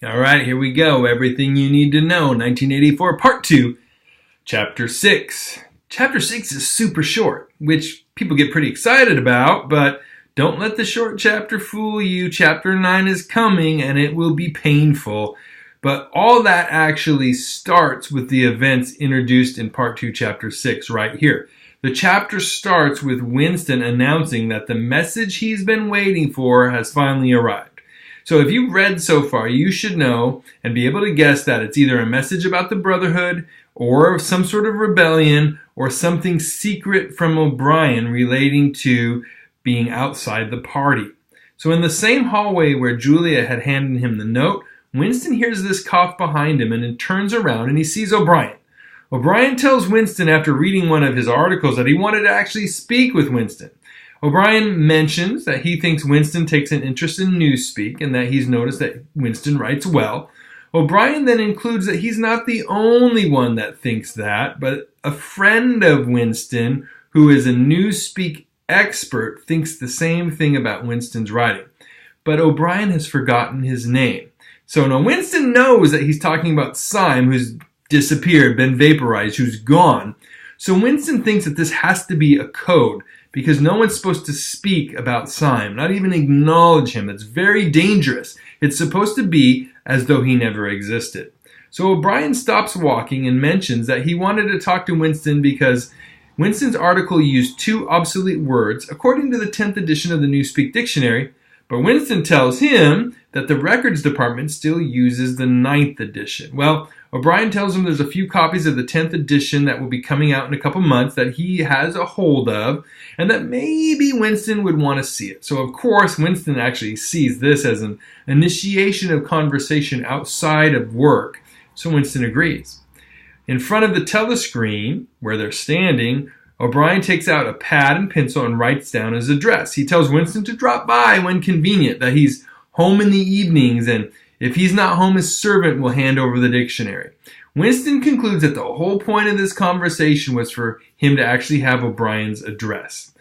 All right, here we go. Everything you need to know, 1984, Part 2, Chapter 6. Chapter 6 is super short, which people get pretty excited about, but don't let the short chapter fool you. Chapter 9 is coming, and it will be painful. But all that actually starts with the events introduced in Part 2, Chapter 6, right here. The chapter starts with Winston announcing that the message he's been waiting for has finally arrived. So if you've read so far, you should know and be able to guess that it's either a message about the Brotherhood or some sort of rebellion or something secret from O'Brien relating to being outside the party. So in the same hallway where Julia had handed him the note, Winston hears this cough behind him and then turns around and he sees O'Brien. O'Brien tells Winston after reading one of his articles that he wanted to actually speak with Winston. O'Brien mentions that he thinks Winston takes an interest in newspeak and that he's noticed that Winston writes well. O'Brien then includes that he's not the only one that thinks that, but a friend of Winston, who is a newspeak expert, thinks the same thing about Winston's writing. But O'Brien has forgotten his name. So now Winston knows that he's talking about Syme, who's disappeared, been vaporized, who's gone. So Winston thinks that this has to be a code, because no one's supposed to speak about Syme, not even acknowledge him. It's very dangerous. It's supposed to be as though he never existed. So O'Brien stops walking and mentions that he wanted to talk to Winston because Winston's article used two obsolete words, according to the 10th edition of the Newspeak Dictionary, but Winston tells him that the records department still uses the 9th edition. Well, O'Brien tells him there's a few copies of the 10th edition that will be coming out in a couple months that he has a hold of, and that maybe Winston would want to see it. So, of course, Winston actually sees this as an initiation of conversation outside of work. So Winston agrees. In front of the telescreen, where they're standing, O'Brien takes out a pad and pencil and writes down his address. He tells Winston to drop by when convenient, that he's home in the evenings, and if he's not home, his servant will hand over the dictionary. Winston concludes that the whole point of this conversation was for him to actually have O'Brien's address.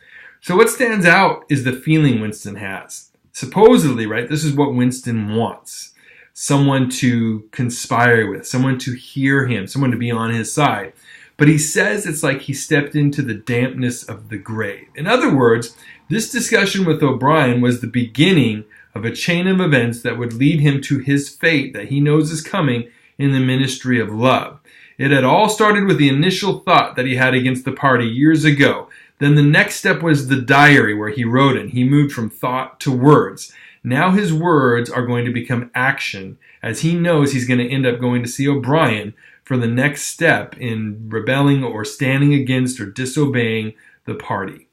So what stands out is the feeling Winston has. Supposedly, right, this is what Winston wants. Someone to conspire with, someone to hear him, someone to be on his side. But he says it's like he stepped into the dampness of the grave. In other words, this discussion with O'Brien was the beginning of a chain of events that would lead him to his fate that he knows is coming in the ministry of love. It had all started with the initial thought that he had against the party years ago. Then the next step was the diary where he wrote it. He moved from thought to words. Now his words are going to become action, as he knows he's going to end up going to see O'Brien for the next step in rebelling or standing against or disobeying the party.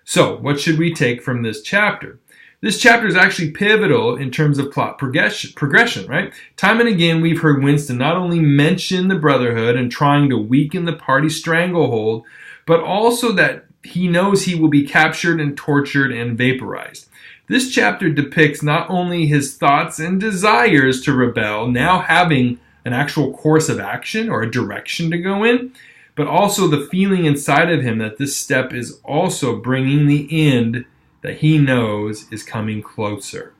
So, what should we take from this chapter? This chapter is actually pivotal in terms of plot progression, right? Time and again, we've heard Winston not only mention the Brotherhood and trying to weaken the party stranglehold, but also that he knows he will be captured and tortured and vaporized. This chapter depicts not only his thoughts and desires to rebel, now having an actual course of action or a direction to go in, but also the feeling inside of him that this step is also bringing the end that he knows is coming closer.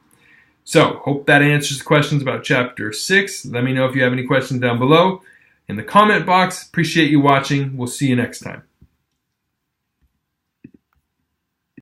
So, hope that answers questions about Chapter 6. Let me know if you have any questions down below in the comment box. Appreciate you watching. We'll see you next time.